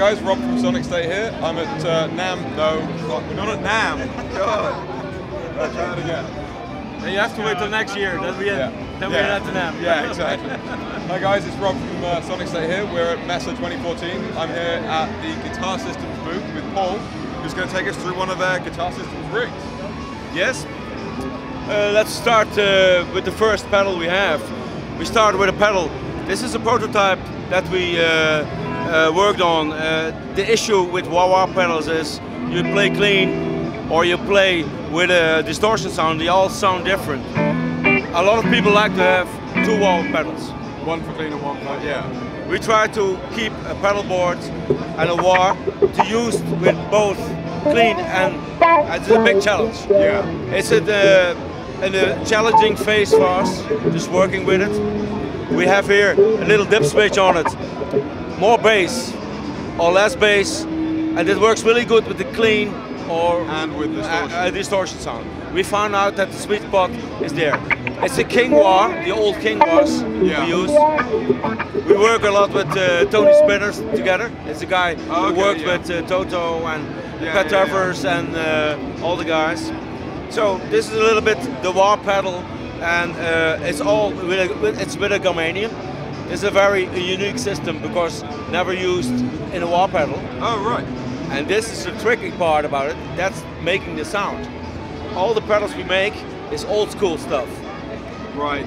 guys, Rob from Sonic State here. I'm at NAMM. No, we're not at NAMM. God. Let's try it again. And you have to wait till next year, then we're at the NAMM. Yeah, exactly. Hi guys, it's Rob from Sonic State here. We're at Messe 2014. I'm here at the Guitar Systems booth with Paul, who's going to take us through one of their Guitar Systems rigs. Yes. Let's start with the first pedal we have. We start with a pedal. This is a prototype that we worked on. The issue with wah-wah pedals is you play clean or you play with a distortion sound, they all sound different. A lot of people like to have two wah pedals. One for clean and one for, yeah. We try to keep a pedal board and a wah to use with both clean and it's a big challenge. Yeah. It's a challenging phase for us, just working with it. We have here a little dip switch on it. More bass or less bass, and it works really good with the clean or and with distortion sound. We found out that the sweet spot is there. It's a King wah, the old King wahs we use. We work a lot with Tony Spinners together. It's a guy who worked with Toto and Pat Travers and all the guys. So this is a little bit the wah pedal, and it's with a Germanium. It's a very unique system because never used in a wah pedal. Oh right. And this is the tricky part about it. That's making the sound. All the pedals we make is old school stuff. Right.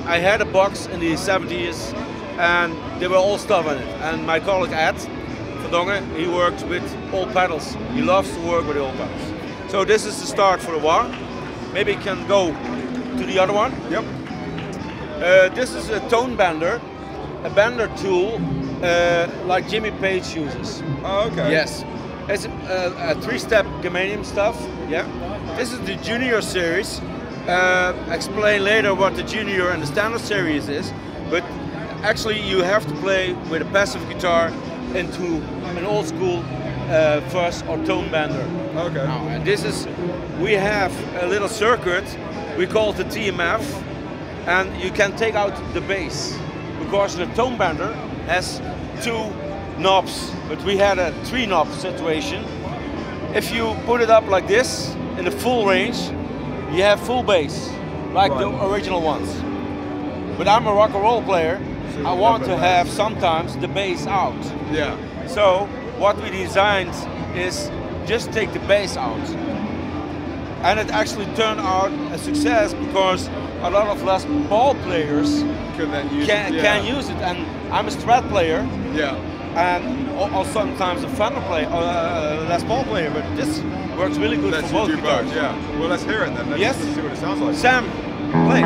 I had a box in the 70s, and they were all stuff in it. And my colleague Ed Verdongen, he works with old pedals. He loves to work with the old pedals. So this is the start for the wah. Maybe you can go to the other one. Yep. This is a tone bender, a bender tool like Jimmy Page uses. Oh, okay. Yes. It's a three-step Germanium stuff. Yeah. This is the Junior series. Explain later what the Junior and the Standard series is, but actually you have to play with a passive guitar into an old school fuzz or tone bender. Okay. Now, and this is, we have a little circuit, we call it the TMF, and you can take out the bass, because the tone bender has two knobs, but we had a three knob situation. If you put it up like this, in the full range, you have full bass, like the original ones. But I'm a rock and roll player, so I want to have sometimes the bass out. Yeah. So what we designed is just take the bass out. And it actually turned out a success because a lot of Les Paul players can use it. And I'm a Strat player. Yeah. And also sometimes a Fender player, or a Les Paul player, but this works really good for both guitars. Yeah. Well, let's hear it then. Let's see what it sounds like. Sam, play.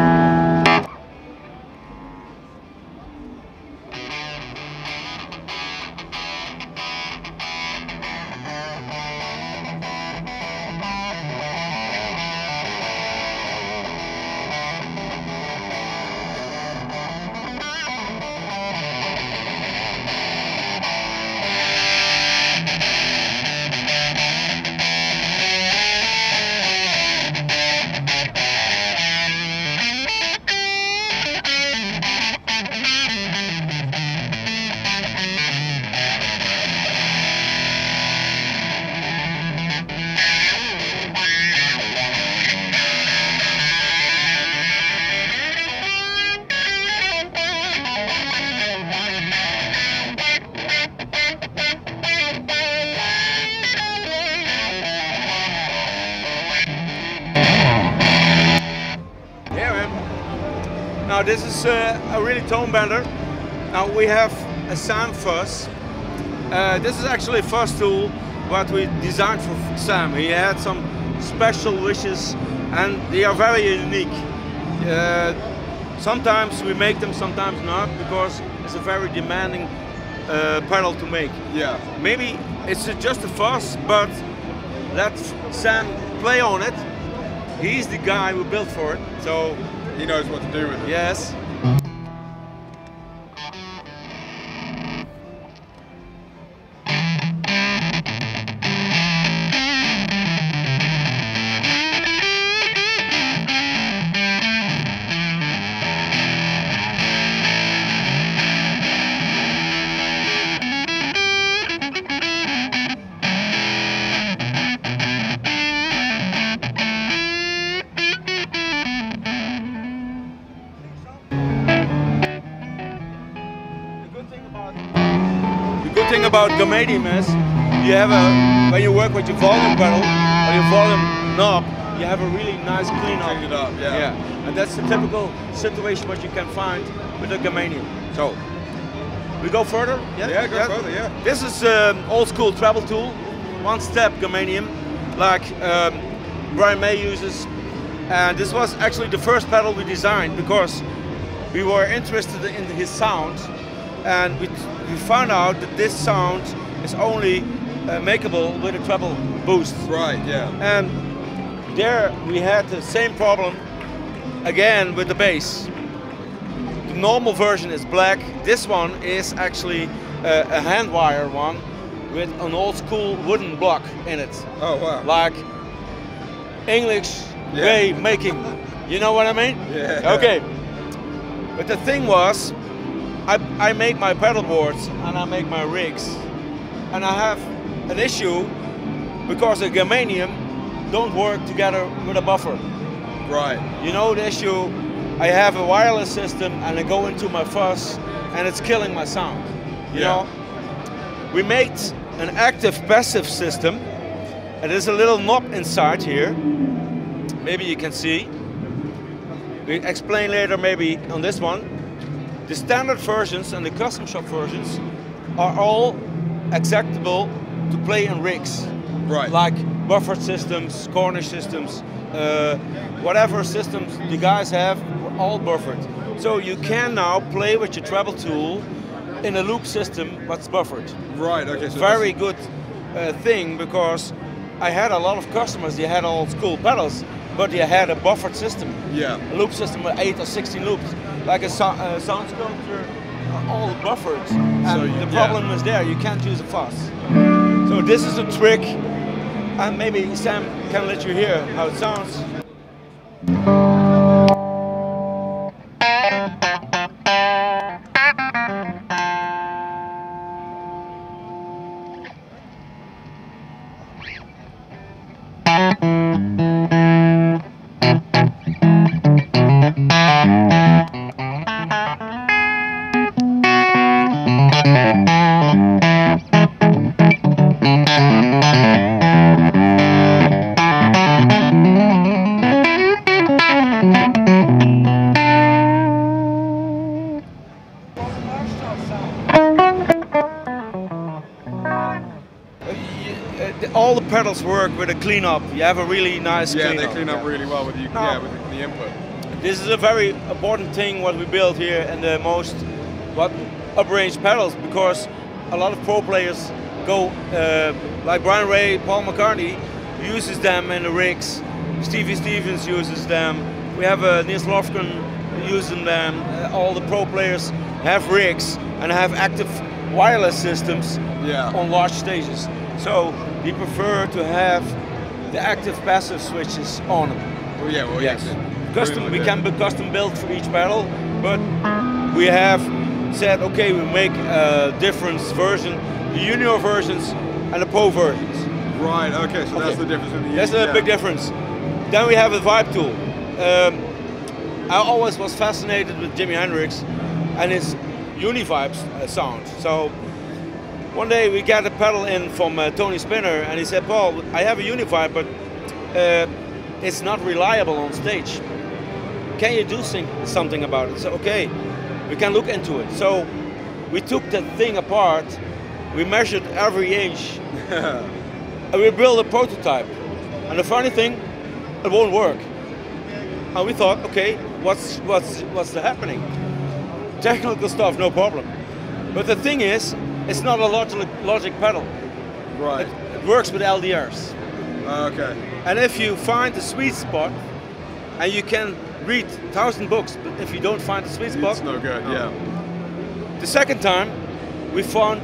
Now this is a really tone bender. Now we have a Sam fuzz. This is actually a fuzz tool what we designed for Sam. He had some special wishes and they are very unique. Sometimes we make them, sometimes not, because it's a very demanding pedal to make. Yeah. Maybe it's just a fuzz, but let Sam play on it. He's the guy who built for it, so he knows what to do with it. Yes. about germanium is you have when you work with your volume pedal or your volume knob, you have a really nice clean up. Clean it up, yeah. And that's the typical situation what you can find with the germanium. So we go further. Yeah, go further. Yeah. This is old school treble tool, one step germanium, like Brian May uses. And this was actually the first pedal we designed because we were interested in his sound, and we found out that this sound is only makeable with a treble boost. Right, yeah. And there we had the same problem again with the bass. The normal version is black. This one is actually a hand wire one with an old school wooden block in it. Oh, wow. Like English way making. You know what I mean? Yeah. Okay. But the thing was, I make my pedal boards and I make my rigs, and I have an issue because the germanium don't work together with a buffer. Right. You know the issue? I have a wireless system and I go into my fuzz and it's killing my sound. You know? We made an active passive system, and there's a little knob inside here. Maybe you can see. We explain later maybe on this one. The standard versions and the custom shop versions are all acceptable to play in rigs. Right. Like buffered systems, Cornish systems, whatever systems the guys have, all buffered. So you can now play with your treble tool in a loop system that's buffered. Right, okay. So very good thing, because I had a lot of customers, they had old school pedals, but they had a buffered system. Yeah. A loop system with 8 or 16 loops. Like a sound sculpture, all buffered. And the problem is there, you can't use a fuzz. So this is a trick, and maybe Sam can let you hear how it sounds. All the pedals work with a clean up. You have a really nice clean up. Yeah, they clean up really well with the, with the input. This is a very important thing what we build here in the most uprange pedals, because a lot of pro players go like Brian Ray, Paul McCartney uses them in the rigs. Stevie Stevens uses them. We have Niels Lofgren using them. All the pro players have rigs and have active wireless systems on large stages. So we prefer to have the active passive switches on them. Well, yeah, well, yes. We can be custom built for each pedal, but we have said, okay, we make a different version, the junior versions and the pro versions. Right, okay, so that's the difference in the That's a big difference. Then we have a vibe tool. I always was fascinated with Jimi Hendrix and his Univibes sound. So one day we got a pedal in from Tony Spinner, and he said, Paul, I have a Univibe, but it's not reliable on stage. Can you do something about it? So, okay, we can look into it. So we took that thing apart, we measured every inch, and we built a prototype. And the funny thing, it won't work. And we thought, okay, what's happening? Technical stuff, no problem. But the thing is, it's not a logic pedal. Right. It works with LDRs. Okay. And if you find the sweet spot, and you can read 1,000 books, but if you don't find the sweet spot, it's no good. Yeah. The second time, we found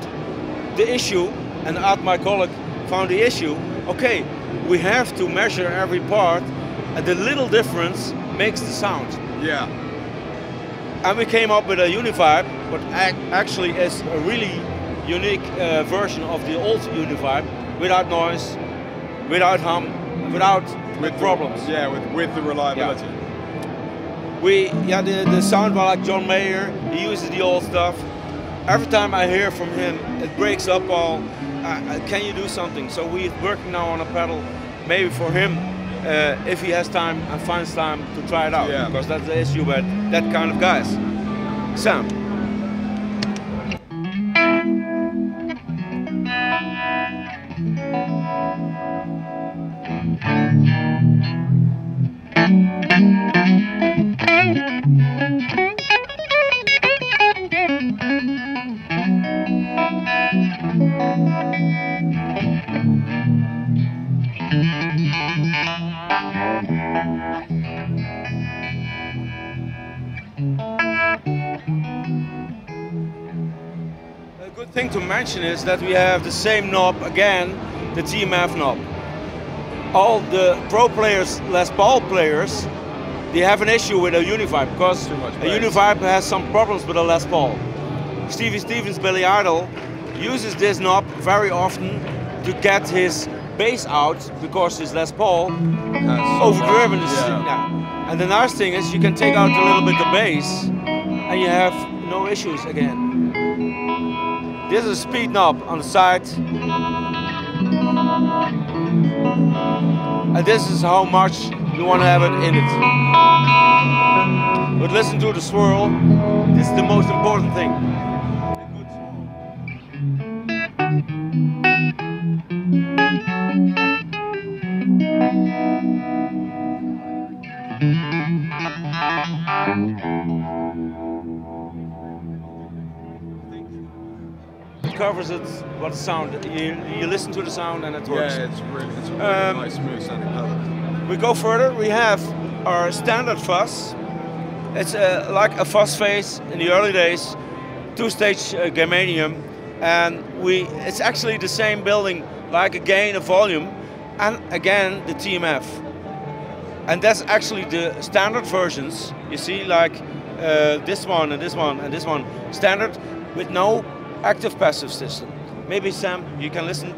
the issue, and Art, my colleague, found the issue. Okay, we have to measure every part, and the little difference makes the sound. Yeah. And we came up with a Univibe, but actually is a really unique version of the old Univibe, without noise, without hum, without problems. With the reliability. Yeah. The sound was like John Mayer, he uses the old stuff. every time I hear from him, it breaks up all. Can you do something? So we're working now on a pedal, maybe for him, if he has time and finds time to try it out. Yeah. Because that's the issue with that kind of guys. Sam. A good thing to mention is that we have the same knob again, the TMF knob. All the pro players, Les Paul players, they have an issue with a Univibe because a Univibe has some problems with a Les Paul. Stevie Stevens' Billy Idol uses this knob very often to get his bass out because his Les Paul overdriven. Yeah. And the nice thing is you can take out a little bit the bass and you have no issues again. This is a speed knob on the side. And this is how much you want to have it in it. But listen to the swirl. This is the most important thing. It covers it, what the sound. You listen to the sound and it works. Yeah, it's really nice, smooth sounding pedal. We go further. We have our standard fuzz. It's like a fuzz face in the early days, two-stage germanium, and it's actually the same building, like a gain, a volume, and again the TMF. And that's actually the standard versions. You see, like this one and this one and this one, standard with no active passive system. Maybe Sam, you can listen.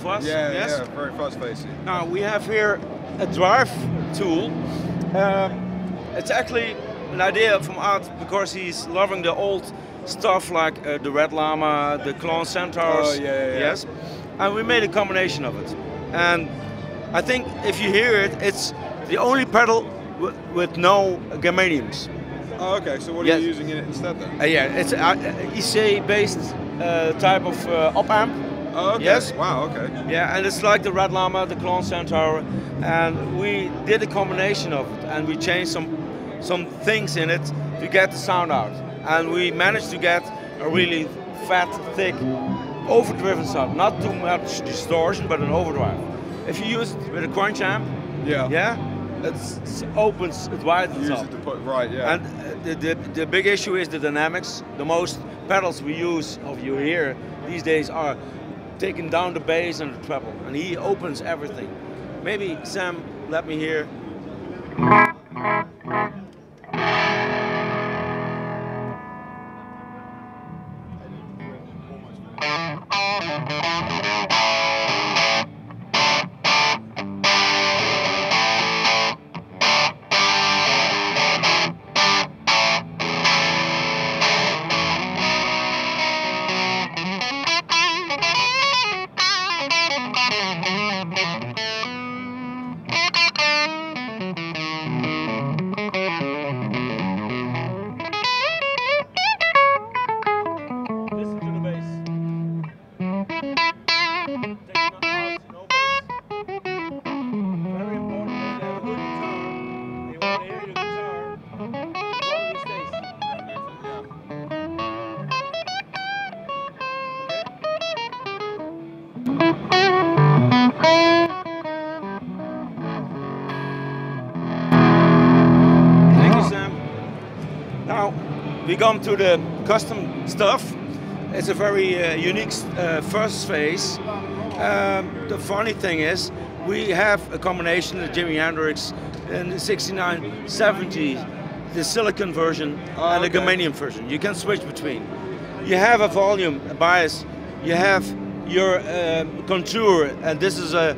Fuzz. Yeah, yes? yeah, very fuzz facey. Now we have here a drive tool. It's actually an idea from Art because he's loving the old stuff like the Red Llama, the Clone Centaurs. Oh, yeah. Yes, and we made a combination of it. And I think if you hear it, it's the only pedal with no germaniums. Oh, okay. So what are you using in it instead then? Yeah, it's EC-based type of op amp. Oh, okay. Yes. Wow, okay. Yeah, and it's like the Red Llama, the Clone Centaur, and we did a combination of it, and we changed some things in it to get the sound out. And we managed to get a really fat, thick, overdriven sound. Not too much distortion, but an overdrive. If you use it with a crunch amp, it opens, it widens up. Right, yeah. And the big issue is the dynamics. The most pedals we use of you here these days are taking down the bass and the treble, and he opens everything. Maybe Sam, let me hear. come to the custom stuff. It's a very unique first phase. The funny thing is, we have a combination of Jimi Hendrix and the 69, 70, the silicon version and the germanium version. You can switch between. You have a volume, a bias, you have your contour, and this is a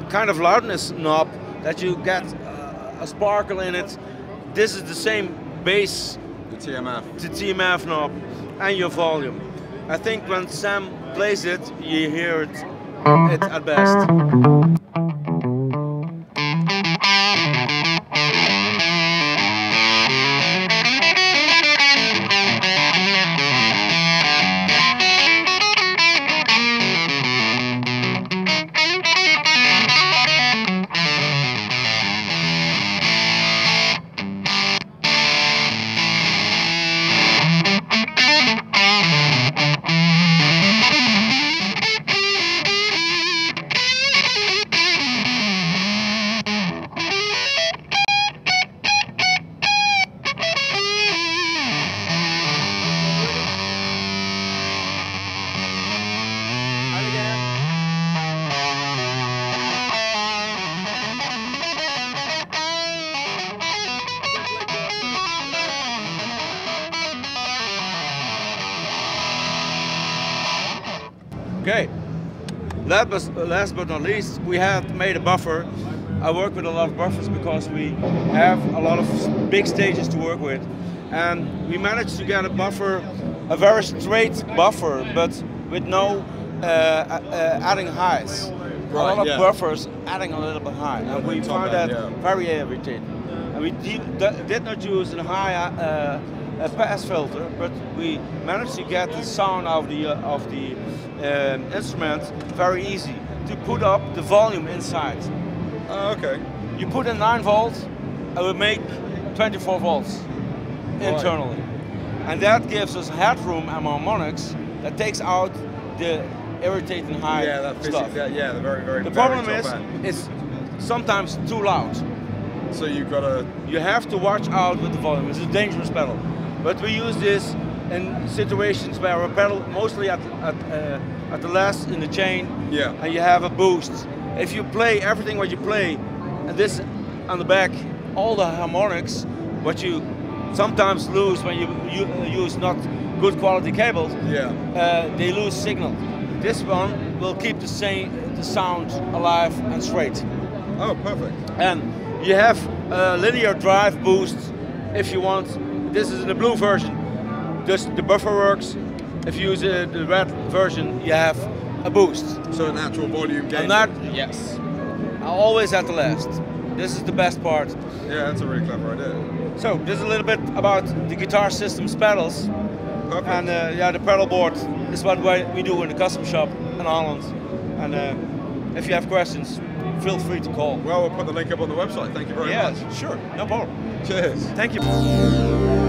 kind of loudness knob that you get a sparkle in it. This is the same bass, the TMF knob, and your volume. I think when Sam plays it, you hear it at best. Okay, last but not least, we have made a buffer. I work with a lot of buffers because we have a lot of big stages to work with. And we managed to get a buffer, a very straight buffer, but with no adding highs. Right, a lot of buffers adding a little bit high. And we found that very irritating. And we did not use a high a pass filter, but we managed to get the sound of the instrument very easy to put up the volume inside. Okay. You put in 9 volts, it will make 24 volts internally, and that gives us headroom and harmonics that takes out the irritating high stuff. The very. The problem is it's sometimes too loud. So you have to watch out with the volume. It's a dangerous pedal. But we use this in situations where a pedal mostly at the last in the chain, and you have a boost. If you play everything what you play, and this on the back, all the harmonics, what you sometimes lose when you use not good quality cables, they lose signal. This one will keep the sound alive and straight. Oh, perfect. And you have a linear drive boost if you want. This is in the blue version. Just the buffer works. If you use the red version, you have a boost. So an actual volume gain. Yes. Always at the last. This is the best part. Yeah, that's a really clever idea. So this is a little bit about the Guitar Systems pedals. Perfect. And the pedal board is what we do in the custom shop in Holland. And if you have questions, feel free to call. Well, we'll put the link up on the website. Thank you very much. Yeah, sure, no problem. Cheers. Thank you.